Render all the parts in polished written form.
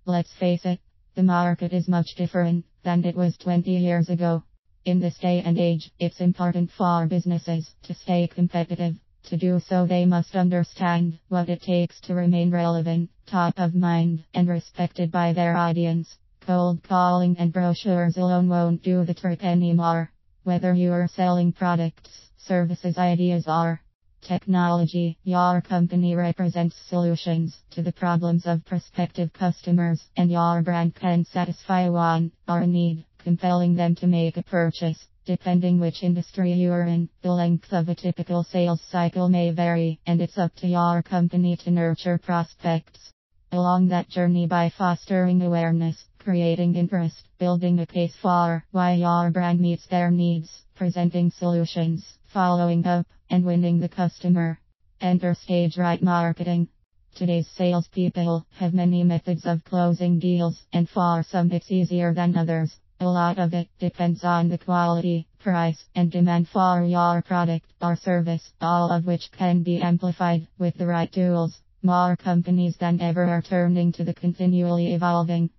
Let's face it, the market is much different than it was 20 years ago. In this day and age, it's important for businesses to stay competitive. To do so, they must understand what it takes to remain relevant, top of mind, and respected by their audience. Cold calling and brochures alone won't do the trick anymore. Whether you are selling products, services, ideas, or technology, your company represents solutions to the problems of prospective customers, and your brand can satisfy one or a need, compelling them to make a purchase. Depending which industry you are in, the length of a typical sales cycle may vary, and it's up to your company to nurture prospects along that journey by fostering awareness, creating interest, building a case for why your brand meets their needs, presenting solutions, following up, and winning the customer. Enter stage right marketing. Today's salespeople have many methods of closing deals, and for some it's easier than others. A lot of it depends on the quality, price, and demand for your product or service, all of which can be amplified with the right tools. More companies than ever are turning to the continually evolving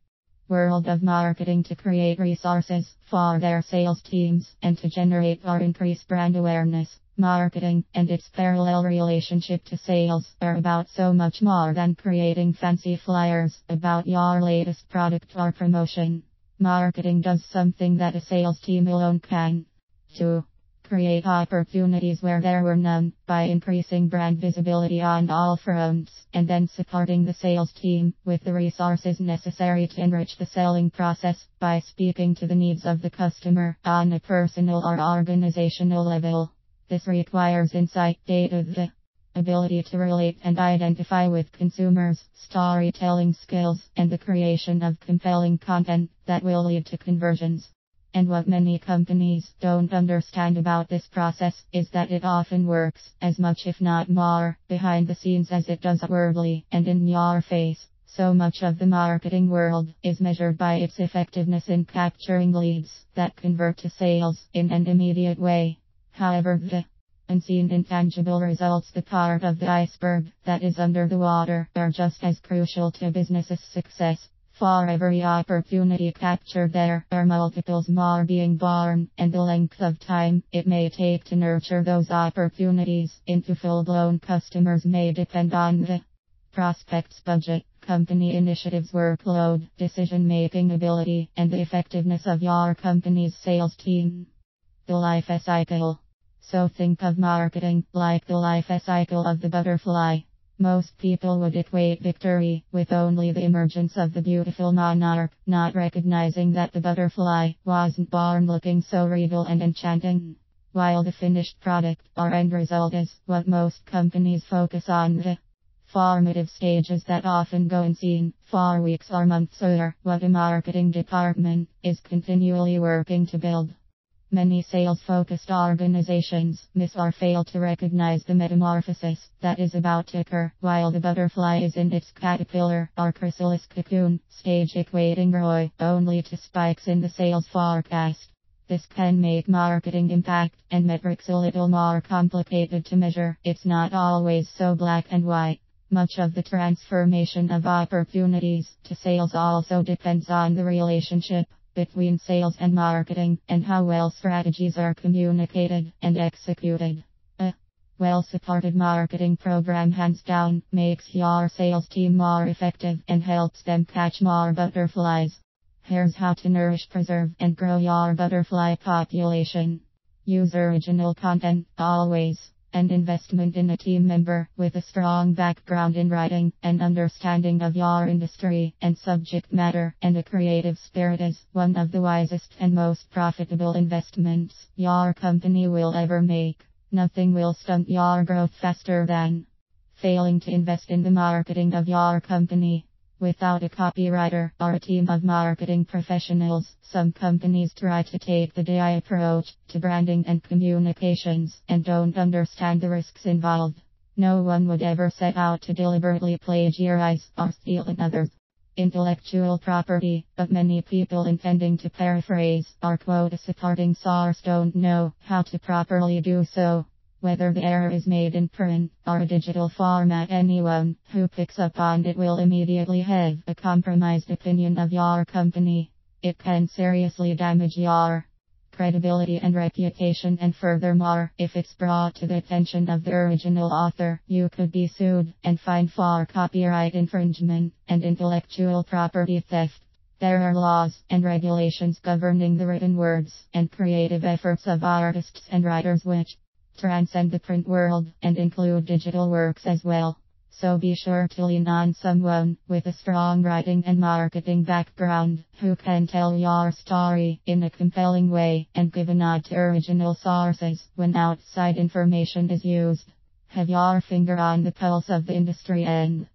world of marketing to create resources for their sales teams and to generate or increase brand awareness. Marketing and its parallel relationship to sales are about so much more than creating fancy flyers about your latest product or promotion. Marketing does something that a sales team alone can do. Create opportunities where there were none, by increasing brand visibility on all fronts, and then supporting the sales team with the resources necessary to enrich the selling process by speaking to the needs of the customer on a personal or organizational level. This requires insight, data, the ability to relate and identify with consumers, storytelling skills, and the creation of compelling content that will lead to conversions. And what many companies don't understand about this process is that it often works as much, if not more, behind the scenes as it does outwardly and in your face. So much of the marketing world is measured by its effectiveness in capturing leads that convert to sales in an immediate way. However, the unseen intangible results, the part of the iceberg that is under the water, are just as crucial to business's success. For every opportunity captured, there are multiples more being born, and the length of time it may take to nurture those opportunities into full-blown customers may depend on the prospect's budget, company initiatives, workload, decision-making ability, and the effectiveness of your company's sales team. The life cycle. So think of marketing like the life cycle of the butterfly. Most people would equate victory with only the emergence of the beautiful monarch, not recognizing that the butterfly wasn't born looking so regal and enchanting. While the finished product or end result is what most companies focus on, the formative stages that often go unseen for weeks or months are what a marketing department is continually working to build. Many sales-focused organizations miss or fail to recognize the metamorphosis that is about to occur while the butterfly is in its caterpillar or chrysalis cocoon stage, equating ROI only to spikes in the sales forecast. This can make marketing impact and metrics a little more complicated to measure. It's not always so black and white. Much of the transformation of opportunities to sales also depends on the relationship between sales and marketing, and how well strategies are communicated and executed. A well-supported marketing program hands down makes your sales team more effective and helps them catch more butterflies. Here's how to nourish, preserve, and grow your butterfly population. Use original content, always. And investment in a team member with a strong background in writing, an understanding of your industry and subject matter, and a creative spirit is one of the wisest and most profitable investments your company will ever make. Nothing will stunt your growth faster than failing to invest in the marketing of your company. Without a copywriter or a team of marketing professionals, some companies try to take the DI approach to branding and communications and don't understand the risks involved. No one would ever set out to deliberately plagiarize or steal another's intellectual property, but many people intending to paraphrase or quote a supporting source don't know how to properly do so. Whether the error is made in print or a digital format, anyone who picks up on it will immediately have a compromised opinion of your company. It can seriously damage your credibility and reputation, and furthermore, if it's brought to the attention of the original author, you could be sued and fined for copyright infringement and intellectual property theft. There are laws and regulations governing the written words and creative efforts of artists and writers which transcend the print world and include digital works as well. So be sure to lean on someone with a strong writing and marketing background who can tell your story in a compelling way and give a nod to original sources when outside information is used. Have your finger on the pulse of the industry and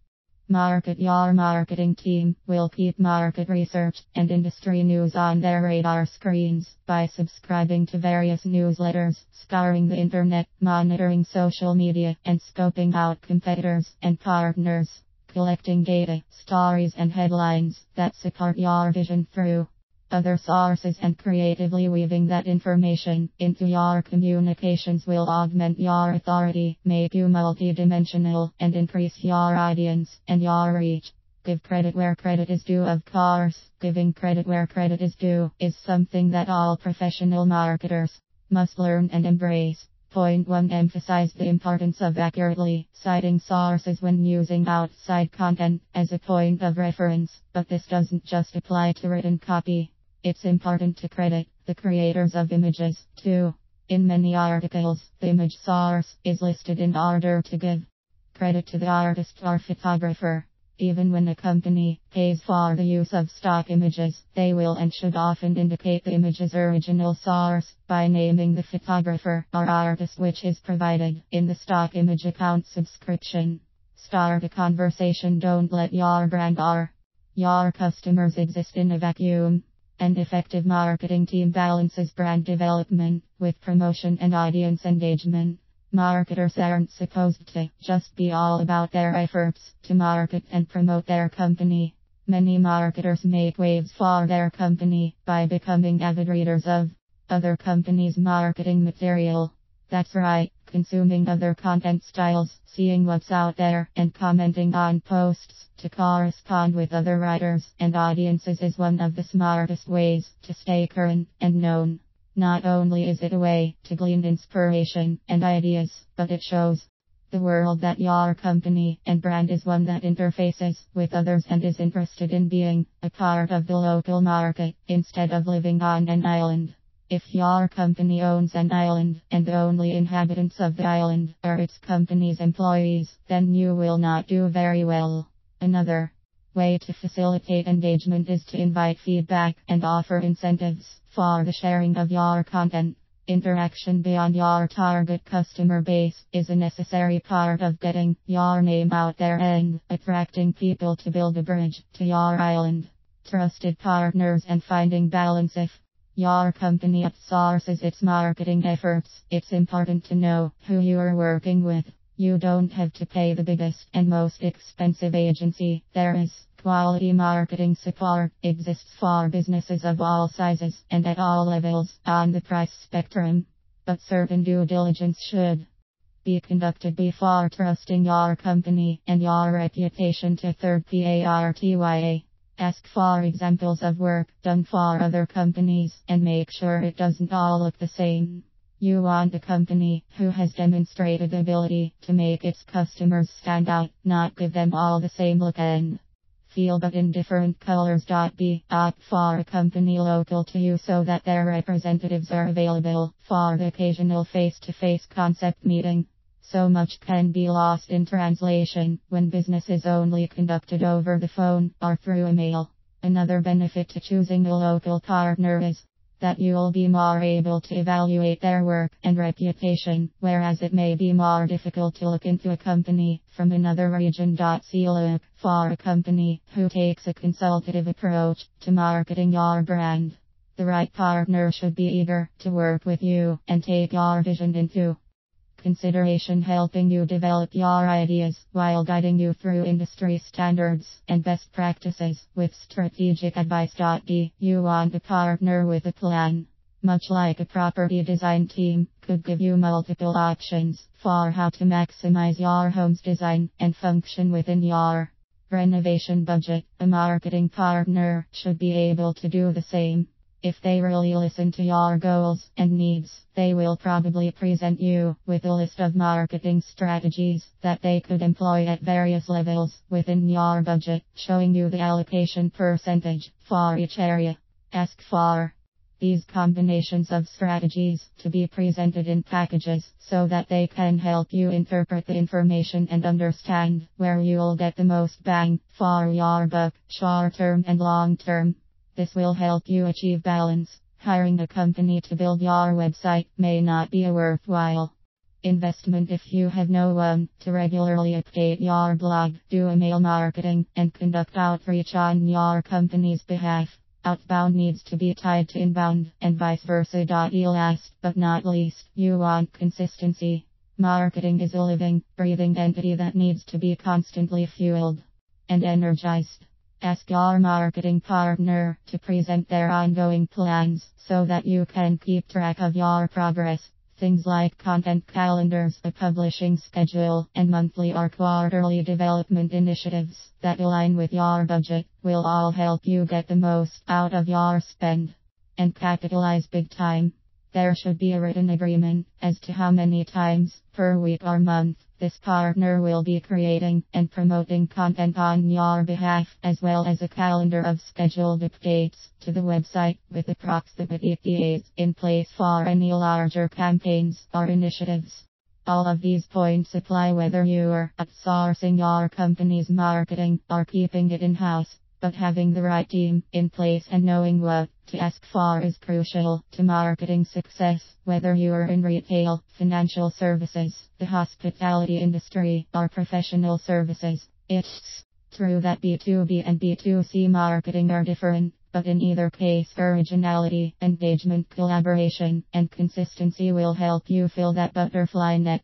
market. Your marketing team will keep market research and industry news on their radar screens by subscribing to various newsletters, scouring the internet, monitoring social media, and scoping out competitors and partners, collecting data, stories, and headlines that support your vision through other sources, and creatively weaving that information into your communications will augment your authority, make you multidimensional, and increase your audience and your reach. Give credit where credit is due. Of course, giving credit where credit is due is something that all professional marketers must learn and embrace. Point 1. Emphasize the importance of accurately citing sources when using outside content as a point of reference, but this doesn't just apply to written copy. It's important to credit the creators of images, too. In many articles, the image source is listed in order to give credit to the artist or photographer. Even when a company pays for the use of stock images, they will and should often indicate the image's original source by naming the photographer or artist which is provided in the stock image account subscription. Start a conversation. Don't let your brand or your customers exist in a vacuum. An effective marketing team balances brand development with promotion and audience engagement. Marketers aren't supposed to just be all about their efforts to market and promote their company. Many marketers make waves for their company by becoming avid readers of other companies' marketing material. That's right, consuming other content styles, seeing what's out there, and commenting on posts to correspond with other writers and audiences is one of the smartest ways to stay current and known. Not only is it a way to glean inspiration and ideas, but it shows the world that your company and brand is one that interfaces with others and is interested in being a part of the local market instead of living on an island. If your company owns an island and the only inhabitants of the island are its company's employees, then you will not do very well. Another way to facilitate engagement is to invite feedback and offer incentives for the sharing of your content. Interaction beyond your target customer base is a necessary part of getting your name out there and attracting people to build a bridge to your island. Trusted partners and finding balance. If your company outsources its marketing efforts, it's important to know who you are working with. You don't have to pay the biggest and most expensive agency. There is quality marketing support exists for businesses of all sizes and at all levels on the price spectrum. But certain due diligence should be conducted before trusting your company and your reputation to third party. Ask for examples of work done for other companies and make sure it doesn't all look the same. You want a company who has demonstrated ability to make its customers stand out, not give them all the same look and feel but in different colors. Opt for a company local to you so that their representatives are available for the occasional face-to-face concept meeting. So much can be lost in translation when business is only conducted over the phone or through email. Another benefit to choosing a local partner is that you'll be more able to evaluate their work and reputation, whereas it may be more difficult to look into a company from another region. Look for a company who takes a consultative approach to marketing your brand. The right partner should be eager to work with you and take your vision into consideration, helping you develop your ideas while guiding you through industry standards and best practices with strategic advice. You want a partner with a plan. much like a property design team, could give you multiple options for how to maximize your home's design and function within your renovation budget. A marketing partner should be able to do the same. If they really listen to your goals and needs, they will probably present you with a list of marketing strategies that they could employ at various levels within your budget, showing you the allocation percentage for each area. Ask for these combinations of strategies to be presented in packages so that they can help you interpret the information and understand where you'll get the most bang for your buck, short term and long term. This will help you achieve balance. Hiring a company to build your website may not be a worthwhile investment if you have no one to regularly update your blog, do email marketing, and conduct outreach on your company's behalf. Outbound needs to be tied to inbound, and vice versa. Last but not least, you want consistency. Marketing is a living, breathing entity that needs to be constantly fueled and energized. Ask your marketing partner to present their ongoing plans so that you can keep track of your progress. Things like content calendars, a publishing schedule, and monthly or quarterly development initiatives that align with your budget will all help you get the most out of your spend and capitalize big time. There should be a written agreement as to how many times per week or month this partner will be creating and promoting content on your behalf, as well as a calendar of scheduled updates to the website with approximate ETAs in place for any larger campaigns or initiatives. All of these points apply whether you are outsourcing your company's marketing or keeping it in-house. But having the right team in place and knowing what to ask for is crucial to marketing success, whether you are in retail, financial services, the hospitality industry, or professional services. It's true that B2B and B2C marketing are different, but in either case, originality, engagement, collaboration, and consistency will help you fill that butterfly net.